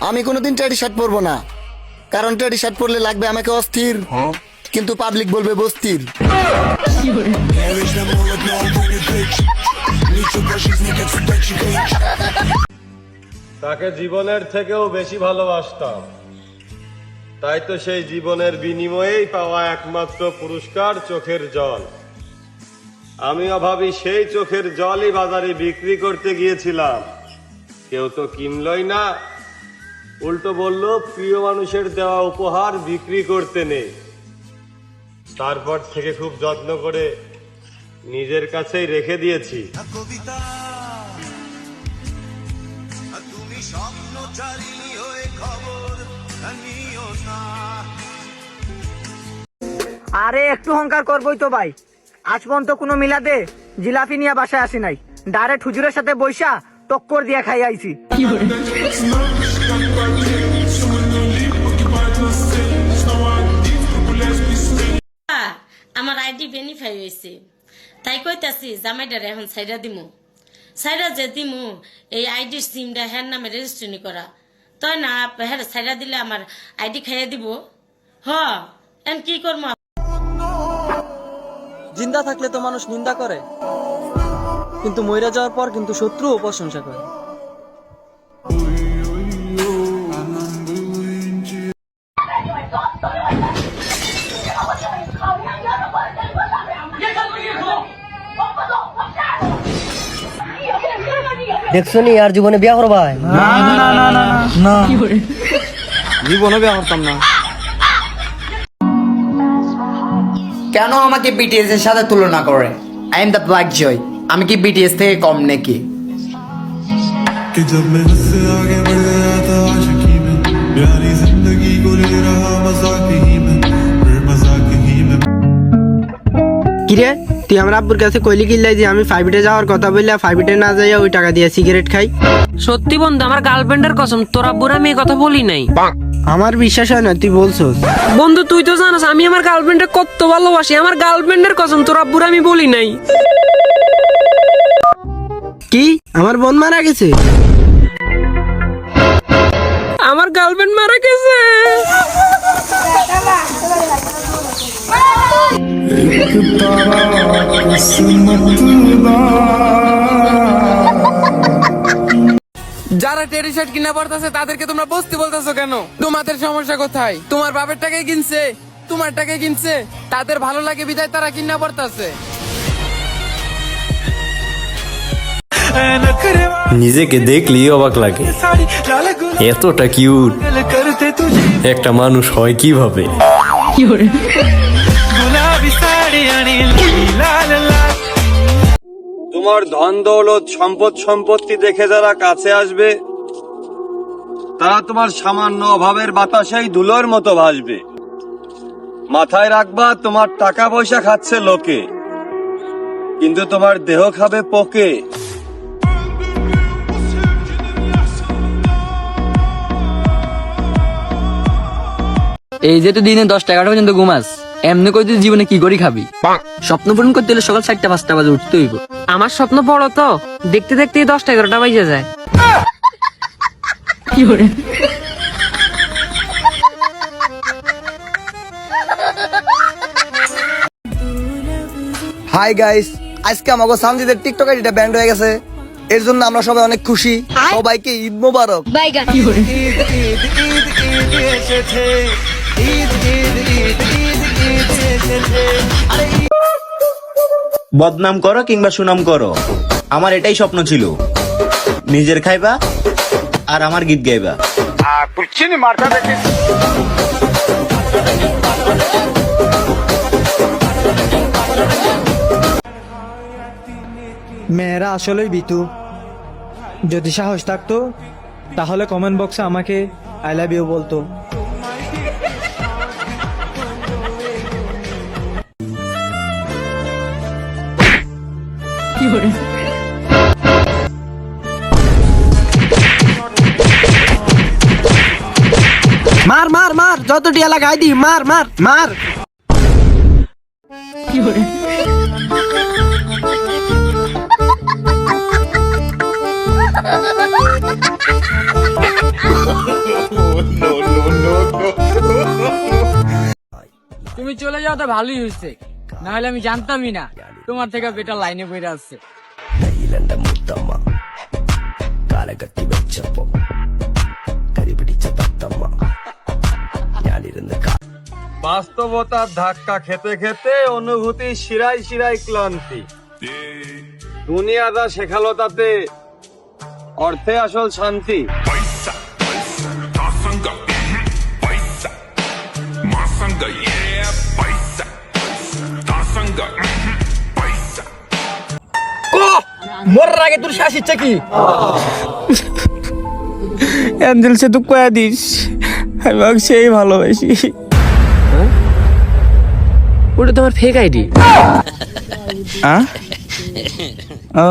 আমি কোনোদিন teddy shirt পরবো না, কারণ টেডি শার্ট পরলে লাগবে আমাকে অস্থির, কিন্তু পাবলিক বলবে বস্তির। তাকে জীবনের থেকেও বেশি ভালোবাসতাম, তাই তো সেই জীবনের বিনিময়েই পাওয়া একমাত্র পুরস্কার চোখের জল। আমি অভাবী সেই চোখের জলই বাজারে বিক্রি করতে গিয়েছিলাম, কেউ তো কিনলই না, উল্টো বলল প্রিয় মানুষের দেওয়া উপহার বিক্রি করতে নেই। তারপর থেকে খুব যত্ন করে নিজের কাছেই রেখে দিয়েছি। আরে একটু অহংকার করবোই তো ভাই, আজ পর্যন্ত কোনো মিলাদে জিলাপি নিয়ে বাসায় আসি নাই, ডাইরেক্ট হুজুরের সাথে বৈশা টক্কর দিয়া খাই আইছি। আমার আইডি ভেরিফাই হয়েছে, তাই কইতাছি জামাইডারে এখন সাইডা দিমু। সাইডা যে দিমু এই আইডির সিমটা হ্যার নামে রেজিস্ট্রেশন করা, তাই না হ্যাঁ সাইডা দিলে আমার আইডি খাইয়ে দিব। এম কি করবো? জিন্দা থাকলে তো মানুষ নিন্দা করে, কিন্তু মইরা যাওয়ার পর কিন্তু শত্রুও প্রশংসা করে। দেখছো নি আর জীবনে বিয়া করবা? না জীবনে বিয়া করতাম না। কেন আমাকে বিটিএস এর সাথে তুলনা করে? আই এম দ্য ব্ল্যাক জয়, আমি কি বিটিএস থেকে কম নাকি? कि जब मैं उससे आगे बढ़ गया था आशिकी में, प्यारी जिंदगी को ले रहा मजाक ही में, फिर मजाक ही में। কিরে তুই আমার আব্বুর কাছে কইলি কিল্লাই যে আমি ফাইভে যাওয়ার কথা বললে ফাইভে না যাইয়া ওই টাকা দিয়ে সিগারেট খাই? সত্যি বন্ধু, আমার গার্লফ্রেন্ডের কসম, তোর আব্বুর আমি এই কথা বলি নাই। আমার বিশ্বাস হয় না, তুই বলছস। বন্ধু তুই তো জানাস আমি আমার গার্লফ্রেন্ডের কত ভালোবাসি, আমার গার্লফ্রেন্ডের কসম, তোর আব্বুর আমি বলি নাই। কি আমার বোন মারা গেছে? আমার গার্লফ্রেন্ড মারা গেছে। যারা টেডি শার্ট কিনা পড়তেছে তাদেরকে তোমরা বস্তি বলতেছো কেন? তোমাদের সমস্যা কোথায়? তোমার বাপের টাকায় কিনছে, তোমার টাকায় কিনছে, তাদের ভালো লাগে বিধায় তারা কিনা পড়তেছে। নিজেকে দেখলেই অবাক লাগে, এতটা কিউট একটা মানুষ হয় কিভাবে? তোমার ধন দৌলত সম্পদ সম্পত্তি দেখে যারা কাছে আসবে, তারা তোমার সামান্য অভাবের বাতাসেই ধুলোর মতো ভাসবে। মাথায় রাখবা, তোমার টাকা পয়সা খাচ্ছে লোকে, কিন্তু তোমার দেহ খাবে পোকে। এই যে তুই দিনে 10 টাকা পর্যন্ত ঘুমাস, এমনি কই তুই জীবনে কি করি খাবি? স্বপ্ন পূরণ করতে হলে সকাল 4টা-5টা বাজে উঠতে হইব। আমার স্বপ্ন বড় তো, দেখতে দেখতে 10টা-11টা বাজে যায়। হাই গাইস, আজকে আমাকে সামজিদের টিকটক আইডিটা ব্যান্ড হয়ে গেছে, এর জন্য আমরা সবাই অনেক খুশি। সবাইকে ঈদ মোবারক। বদনাম করো কিংবা সুনাম করো, আমার এটাই স্বপ্ন ছিল, নিজের খাইবা আর আমার গীত গাইবা। মেয়েরা আসলেই বিতু, যদি সাহস থাকতো তাহলে কমেন্ট বক্সে আমাকে আই লাভ ইউ বলতো। মার মার মার, যত টিয়া লাগাই দি, মার মার মার। চলে যাওয়া তো ভালোই হয়েছে, না হলে আমি জানতামই না তোমার থেকে বেটার লাইনে বইরা আসছে। বাস্তবতার ধাক্কা খেতে খেতে অনুভূতি শিরায় শিরায় ক্লান্তি। দুনিয়া যা শেখালো তাতে অর্থে আসল শান্তি। মরার আগে তোর শ্বাস ইচ্ছা কি? অ্যাঞ্জেল সে তো কয়া দিস আমি ওকে সেই ভালোবাসি। ওটা তোমার ফেক আইডি। ও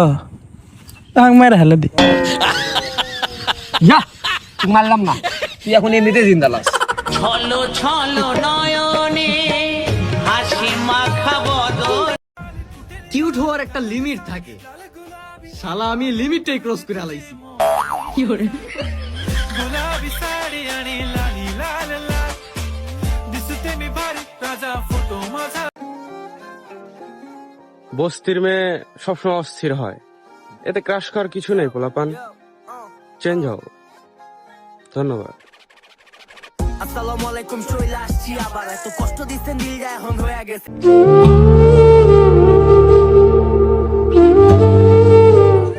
মেরে হেলে দি মারলাম না, তুই এখন এমনিতে জিন্দা লাস। কিউট হওয়ার একটা লিমিট থাকে, শালা আমি লিমিটটাই ক্রস করে আলাইছি। বস্তির মেয়ে সবসময় অস্থির হয়, এতে ক্রাশ করার কিছু নেই। পোলাপান চেঞ্জ হও। ধন্যবাদ। আসসালামু আলাইকুম, চলে আসছি আবার, এত কষ্ট দিচ্ছেন দিল যায় এখন হয়ে গেছে।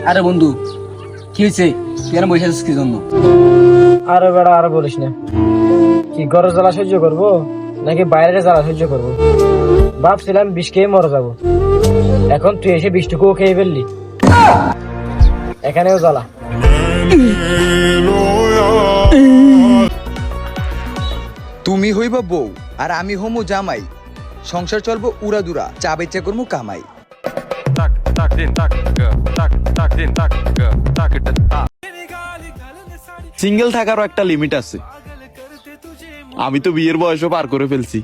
আরে বন্ধু কি হয়েছে, তুই আর বসে আছিস কি জন্য? আরে বেড়া আর বলিস না, কি ঘরে জ্বালা সহ্য করবো নাকি বাইরে জ্বালা সহ্য করবো? ভাবছিলাম বিষ খেয়ে মরে যাবো, এখন তুই এসে বিষটুকুও খেয়ে ফেললি, এখানেও জ্বালা। তুমি হইবা বউ আর আমি হমু জামাই, সংসার চলবো উড়াদুরা, চা বেচা করবো কামাই। সিঙ্গেল থাকারও একটা লিমিট আছে, আমি তো বিয়ের বয়সও পার করে ফেলছি।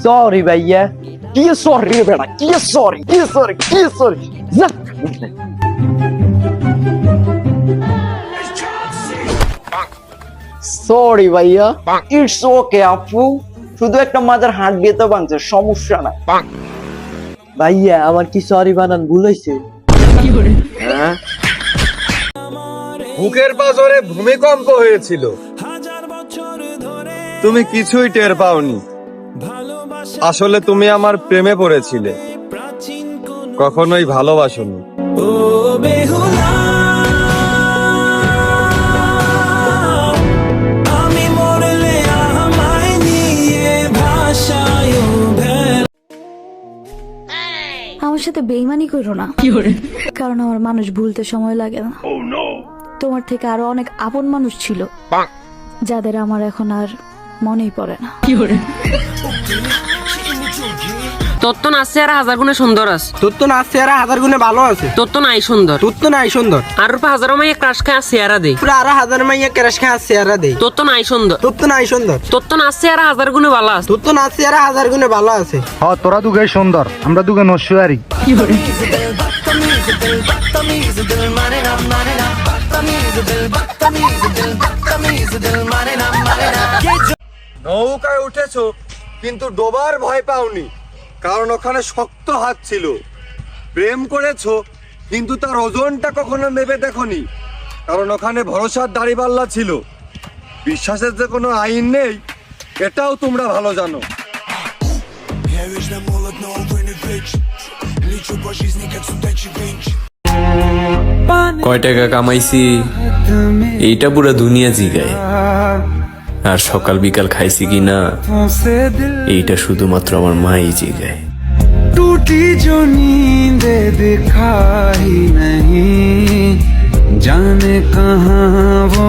সরি ভাইয়া। কি সরি রে বেড়া, কি সরি, কি সরি, কি সরি। সরি ভাইয়া, ইটস ওকে আপু, শুধু একটা মাজার হাত দিয়ে তো ভাঙছে, সমস্যা না। ভাইয়া আমার কি সরি বানান ভুল হয়েছে? বুকের পাঁজরে ভূমিকম্প হয়েছিল, তুমি কিছুই টের পাওনি। আসলে তুমি আমার প্রেমে পড়েছিলে, কখনোই ভালোবাসোনি। আমার সাথে বেইমানি করো না, কারণ আমার মানুষ ভুলতে সময় লাগে না। তোমার থেকে আরো অনেক আপন মানুষ ছিল যাদের আমার এখন আর মনেই পড়ে না। তোর তো নাচছে আর হাজার গুণে সুন্দর আছে, তোর তো নাচ চেহারা হাজার গুণে ভালো আছে, তোর তো নাই সুন্দর, তোর তো নাই সুন্দর। আর রূপে হাজারো মাইয়া ক্রাশ খায় চেহারা দেই, পুরো আরো হাজার মাইয়া ক্রাশ খায় চেহারা দেই। তোর তো নাই সুন্দর, তোর তো নাই সুন্দর। তোর তো নাচছে আর হাজার গুণে ভালো আছে, তোর তো নাচ চেহারা হাজার গুণে ভালো আছে। হ্যাঁ তোরা দুগে সুন্দর, আমরা দুগে নশ্বরি। নৌকায় উঠেছো কিন্তু ডোবার ভয় পাওনি, কারণ ওখানে শক্ত হাত ছিল। প্রেম করেছো কিন্তু তার ওজনটা কখনো মেপে দেখোনি, কারণ ওখানে ভরসার দাড়িপাল্লা ছিল। বিশ্বাসের যে কোনো আইন নেই, এটাও তোমরা ভালো জানো। কয় টাকা কামাইছি এইটা পুরা দুনিয়া জিগায়, আর সকাল বিকাল খাইছি কিনা এইটা শুধুমাত্র আমার মাই জিগায়। टूटी जो नींद दिखाई नहीं, जाने कहाँ वो